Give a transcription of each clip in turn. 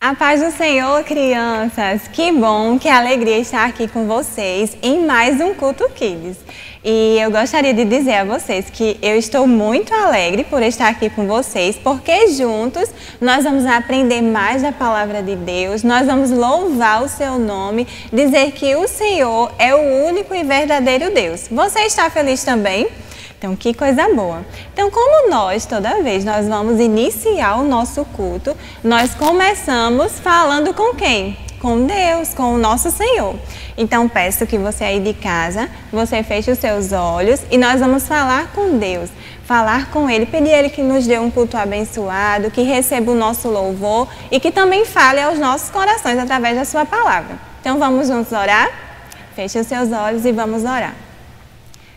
A paz do Senhor, crianças! Que bom, que alegria estar aqui com vocês em mais um Culto Kids. E eu gostaria de dizer a vocês que eu estou muito alegre por estar aqui com vocês, porque juntos nós vamos aprender mais da Palavra de Deus, nós vamos louvar o Seu nome, dizer que o Senhor é o único e verdadeiro Deus. Você está feliz também? Então, que coisa boa! Então, como toda vez nós vamos iniciar o nosso culto, nós começamos falando com quem? Com Deus, com o nosso Senhor. Então, peço que você aí de casa, você feche os seus olhos e nós vamos falar com Deus, falar com Ele, pedir Ele que nos dê um culto abençoado, que receba o nosso louvor e que também fale aos nossos corações através da sua palavra. Então, vamos juntos orar? Feche os seus olhos e vamos orar.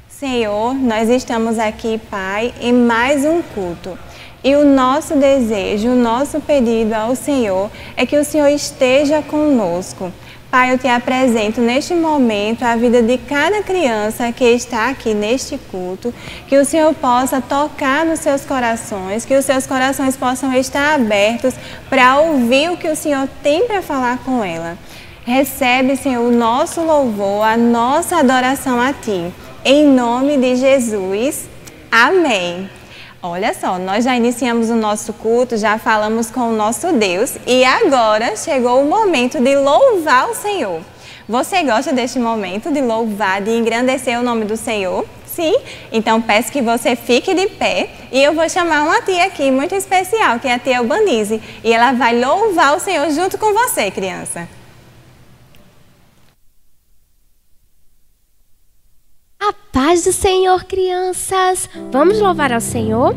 Senhor, nós estamos aqui, Pai, em mais um culto. E o nosso desejo, o nosso pedido ao Senhor é que o Senhor esteja conosco. Pai, eu te apresento neste momento a vida de cada criança que está aqui neste culto, que o Senhor possa tocar nos seus corações, que os seus corações possam estar abertos para ouvir o que o Senhor tem para falar com ela. Recebe, Senhor, o nosso louvor, a nossa adoração a Ti. Em nome de Jesus, amém. Olha só, nós já iniciamos o nosso culto, já falamos com o nosso Deus e agora chegou o momento de louvar o Senhor. Você gosta deste momento de louvar, de engrandecer o nome do Senhor? Sim? Então peço que você fique de pé e eu vou chamar uma tia aqui muito especial, que é a tia Albanize, e ela vai louvar o Senhor junto com você, criança. A paz do Senhor, crianças! Vamos louvar ao Senhor?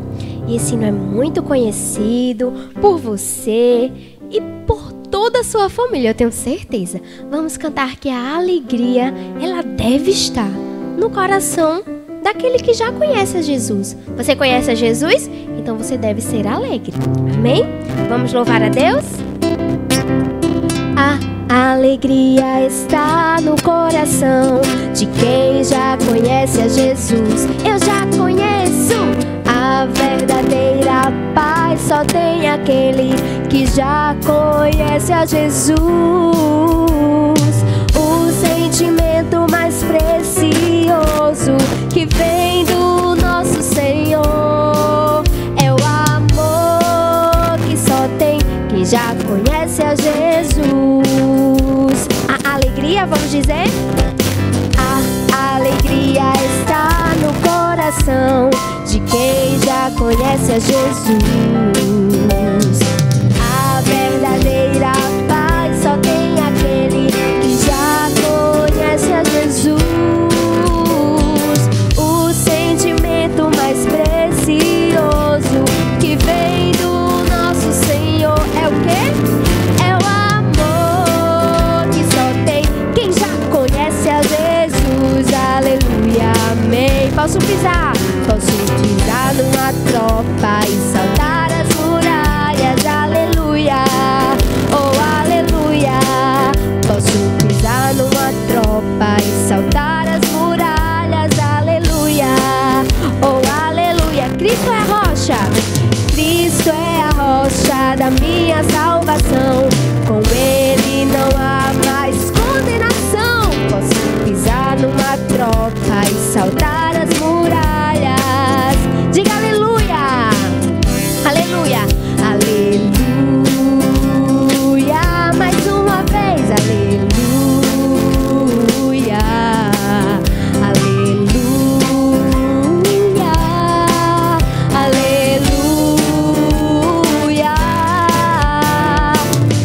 E esse hino é muito conhecido por você e por toda a sua família, eu tenho certeza. Vamos cantar que a alegria, ela deve estar no coração daquele que já conhece a Jesus. Você conhece a Jesus? Então você deve ser alegre. Amém? Vamos louvar a Deus? A alegria está no coração de quem já conhece a Jesus. Eu já conheço. A verdadeira paz só tem aquele que já conhece a Jesus. O sentimento mais precioso que vem do nosso Senhor é o amor que só tem quem já conhece a Jesus. A alegria, vamos dizer? A alegria está no coração de quem já conhece a Jesus. A verdadeira paz só tem aquele que já conhece a Jesus. O sentimento mais precioso que vem do nosso Senhor é o quê? É o amor que só tem quem já conhece a Jesus. Aleluia, amém. Posso pisar numa tropa e saltar as muralhas. Aleluia, oh aleluia. Posso pisar numa tropa e saltar as muralhas. Aleluia, oh aleluia. Cristo é a rocha, Cristo é a rocha da minha salvação. Com Ele não há mais condenação. Posso pisar numa tropa e saltar as muralhas. Diga aleluia, aleluia, aleluia. Mais uma vez, aleluia, aleluia, aleluia.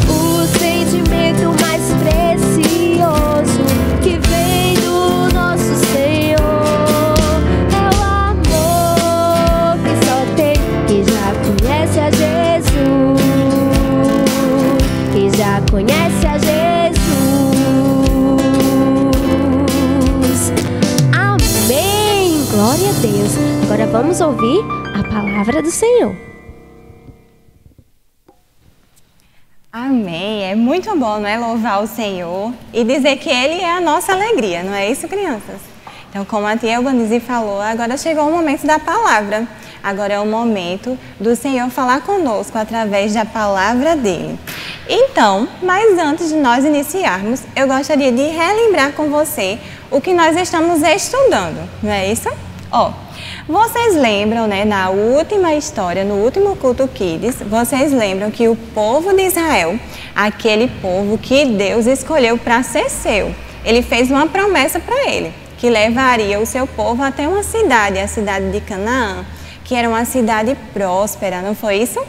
O sentimento mais precioso que vem do nosso Senhor é o amor que só tem quem já conhece a Jesus, que já conhece a Jesus. Amém! Glória a Deus! Agora vamos ouvir a palavra do Senhor. Amém. É muito bom, não é? Louvar o Senhor e dizer que Ele é a nossa alegria, não é isso, crianças? Então, como a tia Albanize falou, agora chegou o momento da palavra. Agora é o momento do Senhor falar conosco através da palavra dele. Então, mas antes de nós iniciarmos, eu gostaria de relembrar com você o que nós estamos estudando, não é isso? Vocês lembram, né, na última história, no último culto Kids, vocês lembram que o povo de Israel, aquele povo que Deus escolheu para ser seu, ele fez uma promessa para ele, que levaria o seu povo até uma cidade, a cidade de Canaã, que era uma cidade próspera, não foi isso?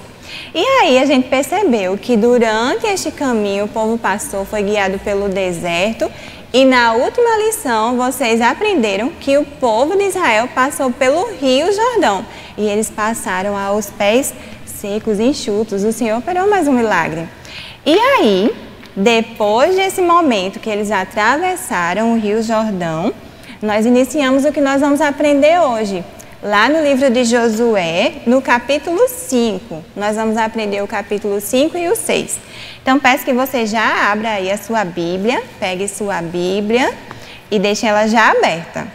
E aí a gente percebeu que durante este caminho o povo passou, foi guiado pelo deserto, e na última lição vocês aprenderam que o povo de Israel passou pelo Rio Jordão e eles passaram aos pés secos e enxutos. O Senhor operou mais um milagre. E aí, depois desse momento que eles atravessaram o Rio Jordão, nós iniciamos o que nós vamos aprender hoje. Lá no livro de Josué, no capítulo 5, nós vamos aprender o capítulo 5 e o 6. Então, peço que você já abra aí a sua Bíblia, pegue sua Bíblia e deixe ela já aberta.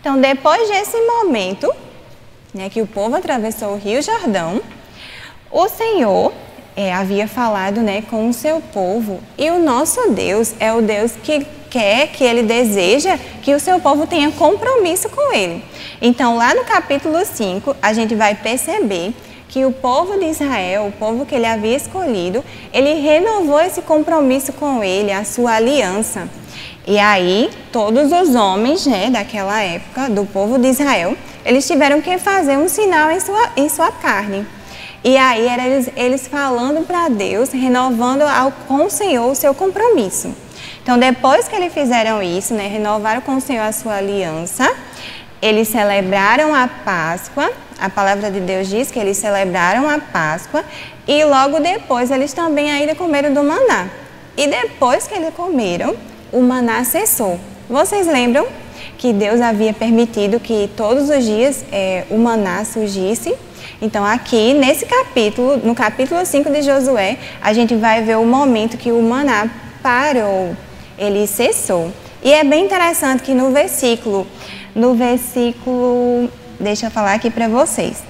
Então, depois desse momento, né, que o povo atravessou o Rio Jordão, o Senhor havia falado, né, com o seu povo, e o nosso Deus é o Deus que quer, que Ele deseja que o seu povo tenha compromisso com Ele. Então, lá no capítulo 5, a gente vai perceber que o povo de Israel, o povo que Ele havia escolhido, Ele renovou esse compromisso com Ele, a sua aliança. E aí, todos os homens, né, daquela época, do povo de Israel, eles tiveram que fazer um sinal em sua carne. E aí, era eles falando para Deus, renovando com o Senhor o seu compromisso. Então, depois que eles fizeram isso, né, renovaram com o Senhor a sua aliança, eles celebraram a Páscoa. A palavra de Deus diz que eles celebraram a Páscoa e logo depois eles também ainda comeram do maná. E depois que eles comeram, o maná cessou. Vocês lembram que Deus havia permitido que todos os dias o maná surgisse? Então aqui nesse capítulo, no capítulo 5 de Josué, a gente vai ver o momento que o maná parou, ele cessou. E é bem interessante que no versículo, deixa eu falar aqui para vocês.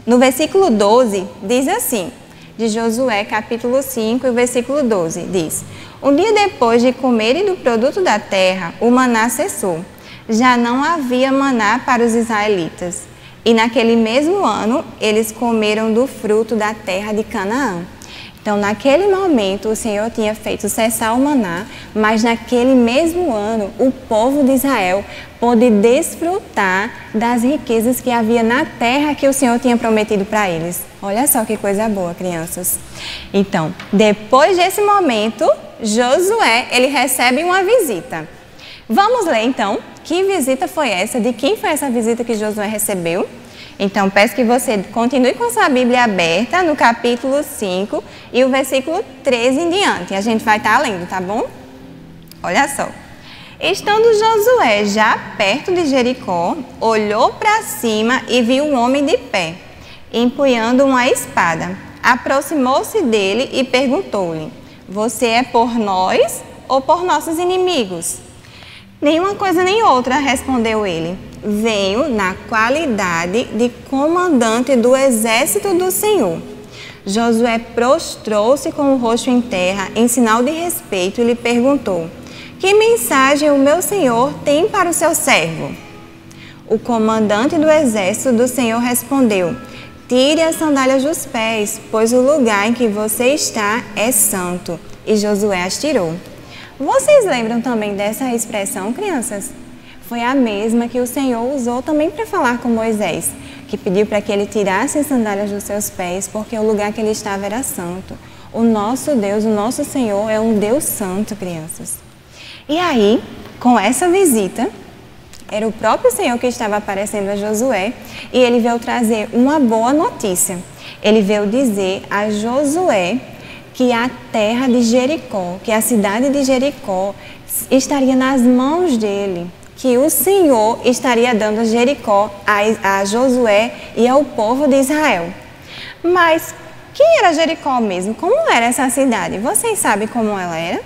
No versículo 12, diz assim, de Josué, capítulo 5, versículo 12, diz: Um dia depois de comerem do produto da terra, o maná cessou. Já não havia maná para os israelitas. E naquele mesmo ano, eles comeram do fruto da terra de Canaã. Então, naquele momento, o Senhor tinha feito cessar o maná, mas naquele mesmo ano, o povo de Israel pôde desfrutar das riquezas que havia na terra que o Senhor tinha prometido para eles. Olha só que coisa boa, crianças. Então, depois desse momento, Josué, ele recebe uma visita. Vamos ler, então, que visita foi essa, de quem foi essa visita que Josué recebeu? Então, peço que você continue com sua Bíblia aberta no capítulo 5 e o versículo 13 em diante. A gente vai estar lendo, tá bom? Olha só. Estando Josué já perto de Jericó, olhou para cima e viu um homem de pé, empunhando uma espada. Aproximou-se dele e perguntou-lhe: Você é por nós ou por nossos inimigos? Nenhuma coisa nem outra, respondeu ele. Venho na qualidade de comandante do exército do Senhor. Josué prostrou-se com o rosto em terra, em sinal de respeito, e lhe perguntou: Que mensagem o meu senhor tem para o seu servo? O comandante do exército do Senhor respondeu: Tire as sandálias dos pés, pois o lugar em que você está é santo. E Josué as tirou. Vocês lembram também dessa expressão, crianças? Foi a mesma que o Senhor usou também para falar com Moisés, que pediu para que ele tirasse as sandálias dos seus pés, porque o lugar que ele estava era santo. O nosso Deus, o nosso Senhor é um Deus santo, crianças. E aí, com essa visita, era o próprio Senhor que estava aparecendo a Josué e ele veio trazer uma boa notícia. Ele veio dizer a Josué que a terra de Jericó, que a cidade de Jericó estaria nas mãos dele, que o Senhor estaria dando Jericó a Josué e ao povo de Israel. Mas quem era Jericó mesmo? Como era essa cidade? Vocês sabem como ela era?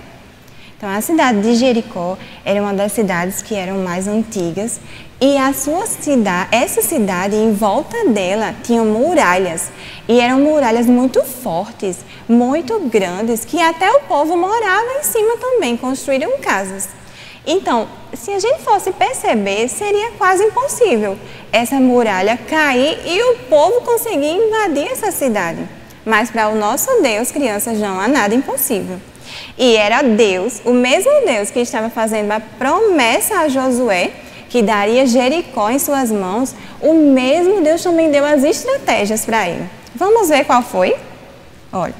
Então, a cidade de Jericó era uma das cidades que eram mais antigas e essa cidade, em volta dela, tinham muralhas e eram muralhas muito fortes, muito grandes que até o povo morava em cima também, construíram casas. Então, se a gente fosse perceber, seria quase impossível essa muralha cair e o povo conseguir invadir essa cidade. Mas para o nosso Deus, crianças, não há nada impossível. E era Deus, o mesmo Deus que estava fazendo a promessa a Josué, que daria Jericó em suas mãos, o mesmo Deus também deu as estratégias para ele. Vamos ver qual foi? Olha,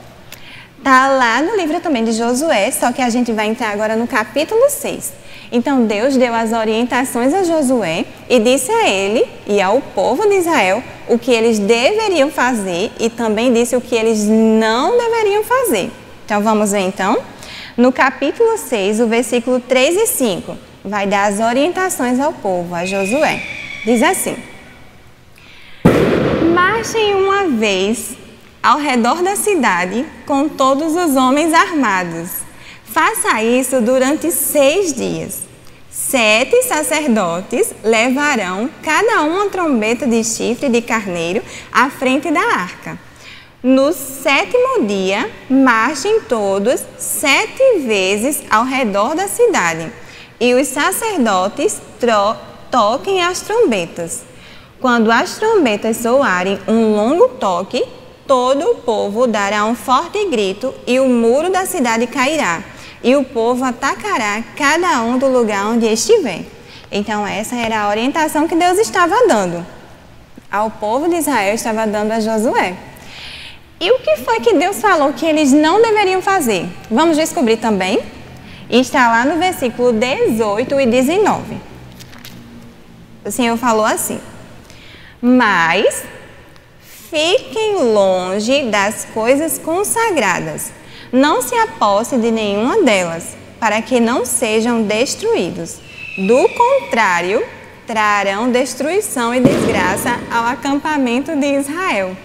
está lá no livro também de Josué, só que a gente vai entrar agora no capítulo 6. Então Deus deu as orientações a Josué e disse a ele e ao povo de Israel o que eles deveriam fazer e também disse o que eles não deveriam fazer. Então vamos ver então? No capítulo 6, o versículo 3 e 5, vai dar as orientações ao povo, a Josué. Diz assim: marchem uma vez ao redor da cidade com todos os homens armados. Faça isso durante 6 dias. 7 sacerdotes levarão cada um uma trombeta de chifre de carneiro à frente da arca. No 7º dia, marchem todos 7 vezes ao redor da cidade, e os sacerdotes toquem as trombetas. Quando as trombetas soarem um longo toque, todo o povo dará um forte grito e o muro da cidade cairá, e o povo atacará cada um do lugar onde estiver. Então essa era a orientação que Deus estava dando ao povo de Israel, estava dando a Josué. E o que foi que Deus falou que eles não deveriam fazer? Vamos descobrir também. Está lá no versículo 18 e 19. O Senhor falou assim: mas fiquem longe das coisas consagradas, não se aposse de nenhuma delas, para que não sejam destruídos. Do contrário, trarão destruição e desgraça ao acampamento de Israel.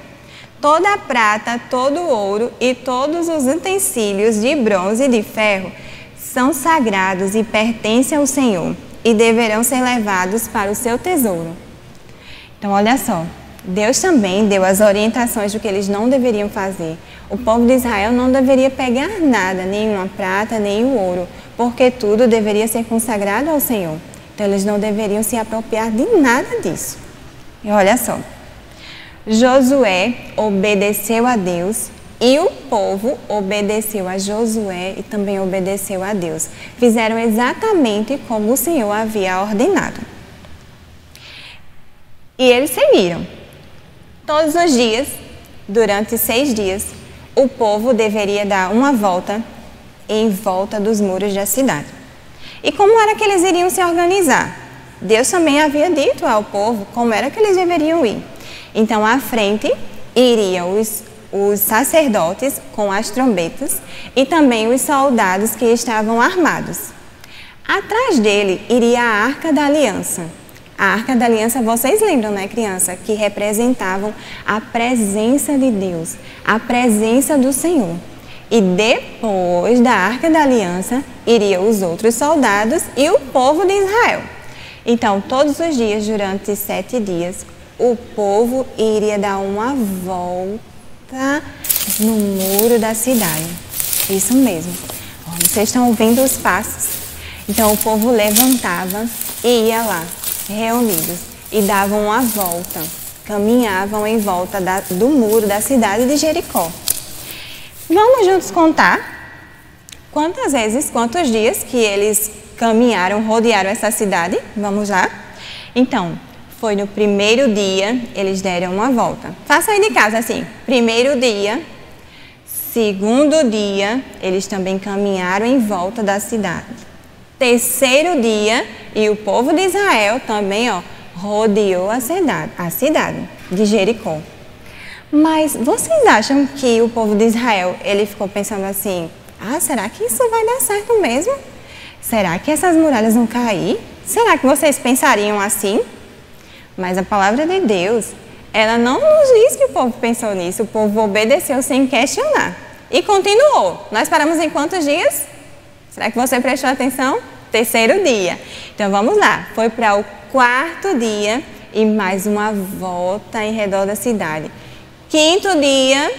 Toda a prata, todo o ouro e todos os utensílios de bronze e de ferro são sagrados e pertencem ao Senhor e deverão ser levados para o seu tesouro. Então, olha só, Deus também deu as orientações do que eles não deveriam fazer. O povo de Israel não deveria pegar nada, nenhuma prata, nem o ouro, porque tudo deveria ser consagrado ao Senhor. Então, eles não deveriam se apropriar de nada disso. E olha só, Josué obedeceu a Deus e o povo obedeceu a Josué e também obedeceu a Deus. Fizeram exatamente como o Senhor havia ordenado. E eles seguiram. Todos os dias, durante 6 dias, o povo deveria dar uma volta em volta dos muros da cidade. E como era que eles iriam se organizar? Deus também havia dito ao povo como era que eles deveriam ir. Então, à frente iriam os sacerdotes com as trombetas e também os soldados que estavam armados. Atrás dele iria a Arca da Aliança. A Arca da Aliança, vocês lembram, né, criança? Que representavam a presença de Deus, a presença do Senhor. E depois da Arca da Aliança, iriam os outros soldados e o povo de Israel. Então, todos os dias, durante 7 dias, o povo iria dar uma volta no muro da cidade. Isso mesmo. Vocês estão ouvindo os passos? Então, o povo levantava e ia lá, reunidos, e davam uma volta, caminhavam em volta do muro da cidade de Jericó. Vamos juntos contar quantas vezes, quantos dias que eles caminharam, rodearam essa cidade? Vamos lá? Então, foi no primeiro dia, eles deram uma volta. Faça aí de casa assim, primeiro dia, segundo dia, eles também caminharam em volta da cidade. Terceiro dia, e o povo de Israel também, rodeou a cidade de Jericó. Mas vocês acham que o povo de Israel, ele ficou pensando assim, será que isso vai dar certo mesmo? Será que essas muralhas vão cair? Será que vocês pensariam assim? Mas a palavra de Deus, ela não nos diz que o povo pensou nisso, o povo obedeceu sem questionar. E continuou. Nós paramos em quantos dias? Será que você prestou atenção? Terceiro dia. Então vamos lá. Foi para o 4º dia e mais uma volta em redor da cidade. 5º dia,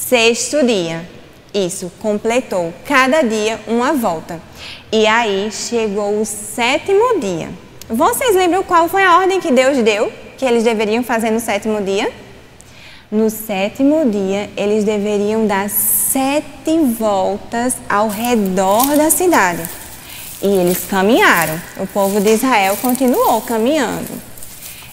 6º dia. Isso, completou cada dia uma volta. E aí chegou o 7º dia. Vocês lembram qual foi a ordem que Deus deu que eles deveriam fazer no 7º dia? No 7º dia, eles deveriam dar 7 voltas ao redor da cidade. E eles caminharam. O povo de Israel continuou caminhando.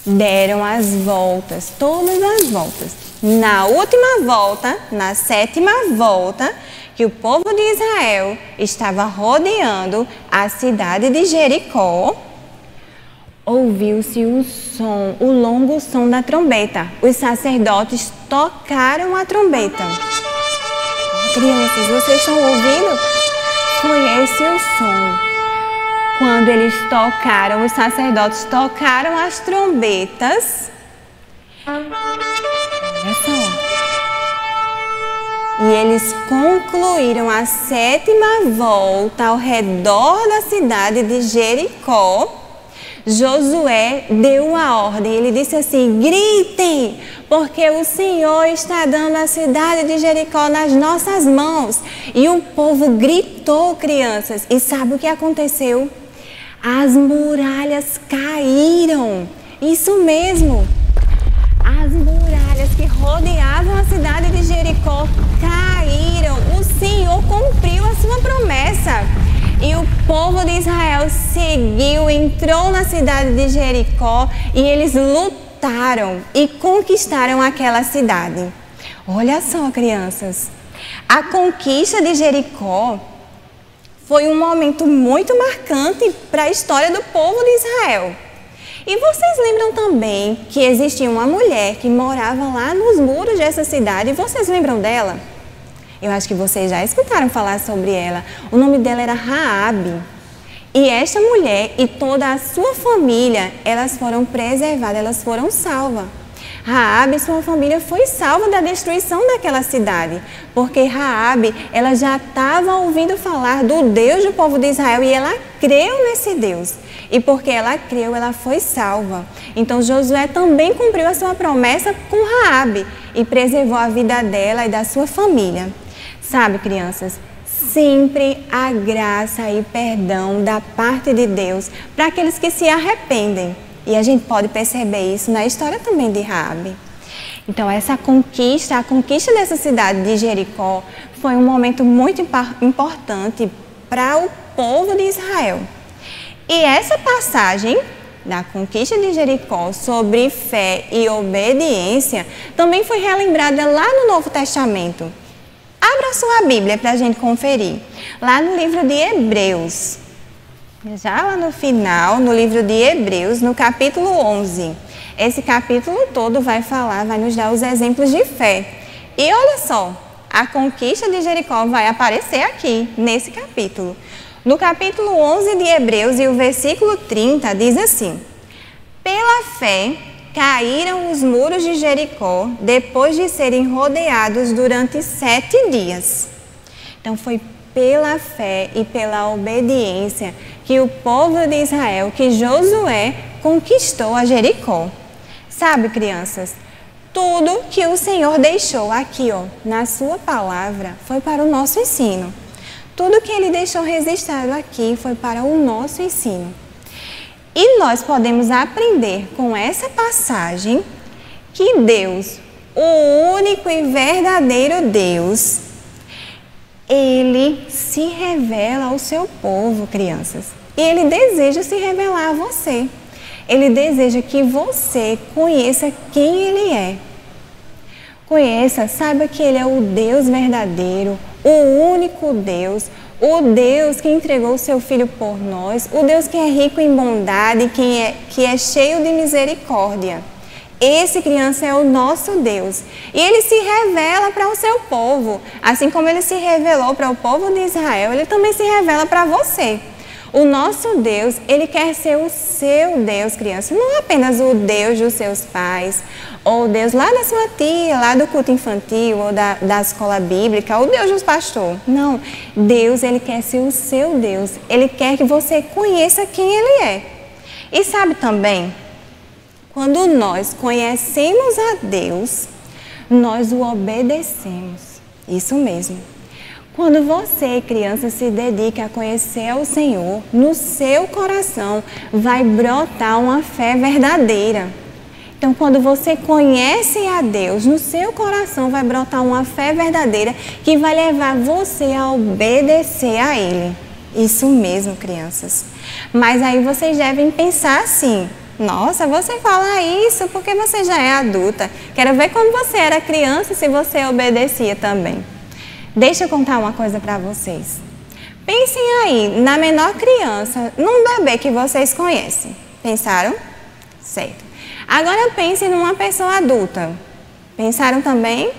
Deram as voltas, todas as voltas. Na última volta, na 7ª volta, que o povo de Israel estava rodeando a cidade de Jericó, ouviu-se o som, o longo som da trombeta. Os sacerdotes tocaram a trombeta. Crianças, vocês estão ouvindo? Foi esse o som. Quando eles tocaram, os sacerdotes tocaram as trombetas. Olha só. E eles concluíram a 7ª volta ao redor da cidade de Jericó. Josué deu a ordem, ele disse assim: gritem, porque o Senhor está dando a cidade de Jericó nas nossas mãos. E o povo gritou, crianças, e sabe o que aconteceu? As muralhas caíram, isso mesmo, as muralhas que rodeavam a cidade de Jericó caíram, o Senhor cumpriu a sua promessa. E o povo de Israel seguiu, entrou na cidade de Jericó e eles lutaram e conquistaram aquela cidade. Olha só, crianças, a conquista de Jericó foi um momento muito marcante para a história do povo de Israel. E vocês lembram também que existia uma mulher que morava lá nos muros dessa cidade? Vocês lembram dela? Eu acho que vocês já escutaram falar sobre ela. O nome dela era Raabe. E esta mulher e toda a sua família, elas foram preservadas, elas foram salvas. Raabe e sua família foi salva da destruição daquela cidade, porque Raabe, ela já estava ouvindo falar do Deus do povo de Israel e ela creu nesse Deus. E porque ela creu, ela foi salva. Então Josué também cumpriu a sua promessa com Raabe e preservou a vida dela e da sua família. Sabe, crianças, sempre há graça e perdão da parte de Deus para aqueles que se arrependem. E a gente pode perceber isso na história também de Raabe. Então, essa conquista, a conquista dessa cidade de Jericó, foi um momento muito importante para o povo de Israel. E essa passagem da conquista de Jericó sobre fé e obediência também foi relembrada lá no Novo Testamento. Abra a sua Bíblia para a gente conferir. Lá no livro de Hebreus. Já lá no final, no livro de Hebreus, no capítulo 11. Esse capítulo todo vai nos dar os exemplos de fé. E olha só, a conquista de Jericó vai aparecer aqui, nesse capítulo. No capítulo 11 de Hebreus e o versículo 30 diz assim: pela fé caíram os muros de Jericó depois de serem rodeados durante 7 dias. Então foi pela fé e pela obediência que o povo de Israel, que Josué conquistou a Jericó. Sabe, crianças, tudo que o Senhor deixou aqui, na sua palavra, foi para o nosso ensino. Tudo que Ele deixou registrado aqui foi para o nosso ensino. E nós podemos aprender com essa passagem que Deus, o único e verdadeiro Deus, Ele se revela ao seu povo, crianças. E Ele deseja se revelar a você. Ele deseja que você conheça quem Ele é. Conheça, saiba que Ele é o Deus verdadeiro, o único Deus, o Deus que entregou o seu Filho por nós, o Deus que é rico em bondade, que é cheio de misericórdia. Esse, criança, é o nosso Deus. E Ele se revela para o seu povo. Assim como Ele se revelou para o povo de Israel, Ele também se revela para você. O nosso Deus, Ele quer ser o seu Deus, criança. Não apenas o Deus dos seus pais, ou o Deus lá da sua tia, lá do culto infantil, ou da escola bíblica, ou o Deus dos pastores. Não, Deus, Ele quer ser o seu Deus. Ele quer que você conheça quem Ele é. E sabe também, quando nós conhecemos a Deus, nós o obedecemos. Isso mesmo. Quando você, criança, se dedica a conhecer o Senhor, no seu coração vai brotar uma fé verdadeira. Então, quando você conhece a Deus, no seu coração vai brotar uma fé verdadeira que vai levar você a obedecer a Ele. Isso mesmo, crianças. Mas aí vocês devem pensar assim: nossa, você fala isso porque você já é adulta. Quero ver quando você era criança se você obedecia também. Deixa eu contar uma coisa para vocês. Pensem aí na menor criança, num bebê que vocês conhecem. Pensaram? Certo. Agora pensem numa pessoa adulta. Pensaram também?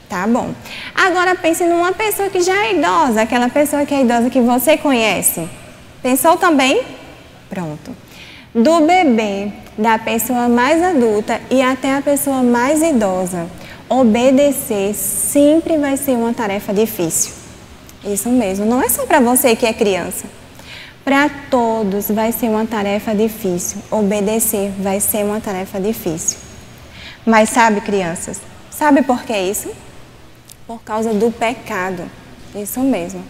Tá bom. Agora pensem numa pessoa que já é idosa, aquela pessoa que é idosa que você conhece. Pensou também? Pronto. Do bebê, da pessoa mais adulta e até a pessoa mais idosa, obedecer sempre vai ser uma tarefa difícil. Isso mesmo, não é só para você que é criança. Para todos vai ser uma tarefa difícil. Obedecer vai ser uma tarefa difícil. Mas sabe, crianças, sabe por que isso? Por causa do pecado. Isso mesmo.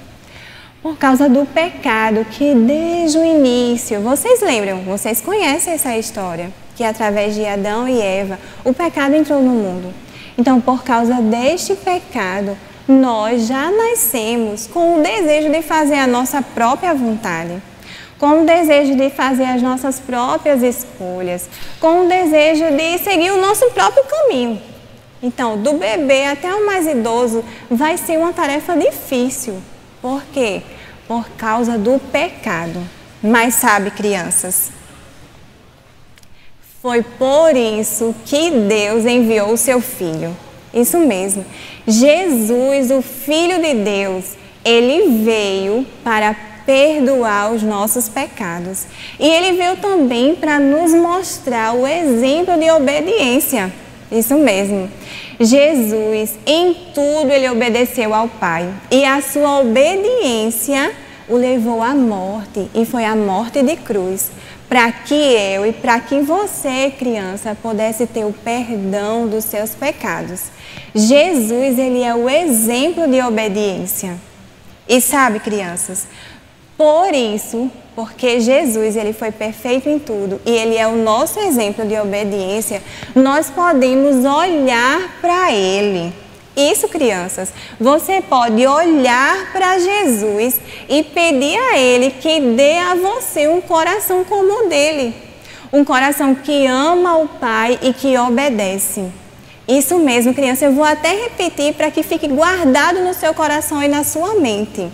Por causa do pecado que desde o início, vocês lembram, vocês conhecem essa história, que através de Adão e Eva, o pecado entrou no mundo. Então, por causa deste pecado, nós já nascemos com o desejo de fazer a nossa própria vontade, com o desejo de fazer as nossas próprias escolhas, com o desejo de seguir o nosso próprio caminho. Então, do bebê até o mais idoso, vai ser uma tarefa difícil. Por quê? Por causa do pecado. Mas sabe, crianças, foi por isso que Deus enviou o seu Filho. Isso mesmo. Jesus, o Filho de Deus, Ele veio para perdoar os nossos pecados. E Ele veio também para nos mostrar o exemplo de obediência. Isso mesmo. Jesus, em tudo, Ele obedeceu ao Pai. E a sua obediência o levou à morte. E foi a morte de cruz. Para que eu e para que você, criança, pudesse ter o perdão dos seus pecados. Jesus, Ele é o exemplo de obediência. E sabe, crianças, por isso, porque Jesus, Ele foi perfeito em tudo e Ele é o nosso exemplo de obediência, nós podemos olhar para Ele. Isso, crianças, você pode olhar para Jesus e pedir a Ele que dê a você um coração como o dele. Um coração que ama o Pai e que obedece. Isso mesmo, criança, eu vou até repetir para que fique guardado no seu coração e na sua mente.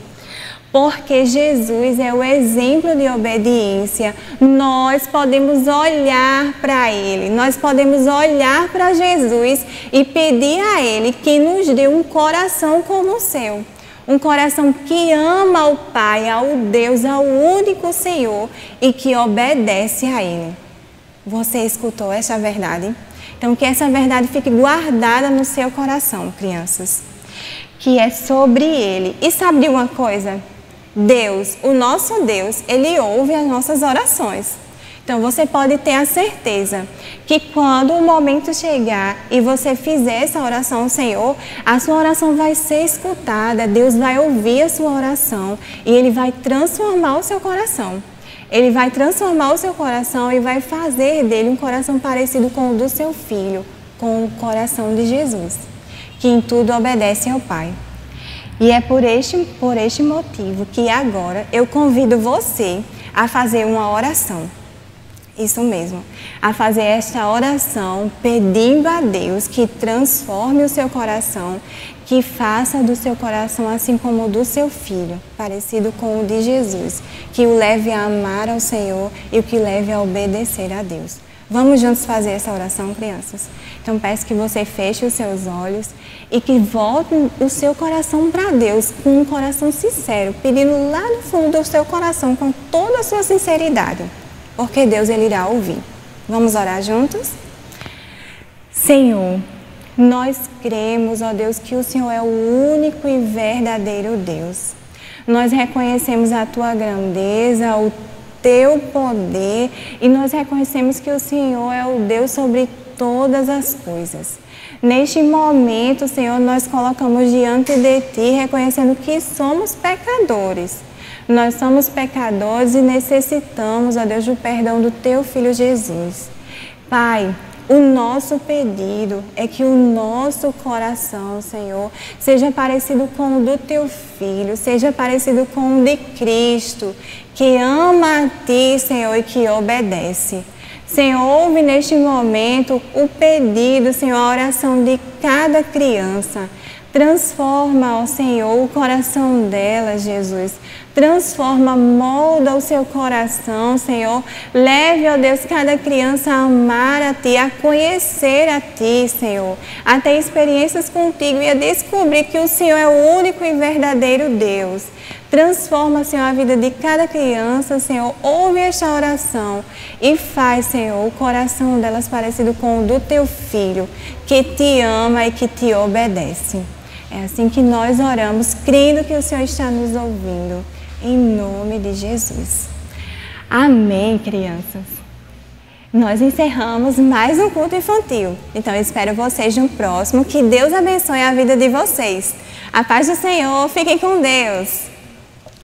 Porque Jesus é o exemplo de obediência, nós podemos olhar para Ele, nós podemos olhar para Jesus e pedir a Ele que nos dê um coração como o seu. Um coração que ama ao Pai, ao Deus, ao único Senhor e que obedece a Ele. Você escutou essa verdade? Então, que essa verdade fique guardada no seu coração, crianças. Que é sobre Ele. E sabe de uma coisa? Deus, o nosso Deus, Ele ouve as nossas orações. Então, você pode ter a certeza que quando o momento chegar e você fizer essa oração ao Senhor, a sua oração vai ser escutada, Deus vai ouvir a sua oração e Ele vai transformar o seu coração. Ele vai transformar o seu coração e vai fazer dele um coração parecido com o do seu filho, com o coração de Jesus, que em tudo obedece ao Pai. E é por este motivo que agora eu convido você a fazer uma oração. Isso mesmo, a fazer esta oração pedindo a Deus que transforme o seu coração, que faça do seu coração assim como o do seu filho, parecido com o de Jesus, que o leve a amar ao Senhor e o que leve a obedecer a Deus. Vamos juntos fazer essa oração, crianças? Então peço que você feche os seus olhos e que volte o seu coração para Deus com um coração sincero, pedindo lá no fundo do seu coração com toda a sua sinceridade, porque Deus Ele irá ouvir. Vamos orar juntos? Senhor, nós cremos, ó Deus, que o Senhor é o único e verdadeiro Deus. Nós reconhecemos a Tua grandeza, o Teu poder e nós reconhecemos que o Senhor é o Deus sobre todas as coisas. Neste momento, Senhor, nós colocamos diante de Ti, reconhecendo que somos pecadores. Nós somos pecadores e necessitamos, ó Deus, do perdão do Teu Filho Jesus. Pai, o nosso pedido é que o nosso coração, Senhor, seja parecido com o do Teu Filho, seja parecido com o de Cristo, que ama a Ti, Senhor, e que obedece. Senhor, ouve neste momento o pedido, Senhor, a oração de cada criança. Transforma, ó Senhor, o coração dela, Jesus. Transforma, molda o seu coração, Senhor. Leve, ó Deus, cada criança a amar a Ti, a conhecer a Ti, Senhor. A ter experiências contigo e a descobrir que o Senhor é o único e verdadeiro Deus. Transforma, Senhor, a vida de cada criança, Senhor. Ouve esta oração e faz, Senhor, o coração delas parecido com o do Teu Filho, que Te ama e que Te obedece. É assim que nós oramos, crendo que o Senhor está nos ouvindo. Em nome de Jesus. Amém, crianças. Nós encerramos mais um culto infantil. Então, eu espero vocês no próximo. Que Deus abençoe a vida de vocês. A paz do Senhor. Fiquem com Deus.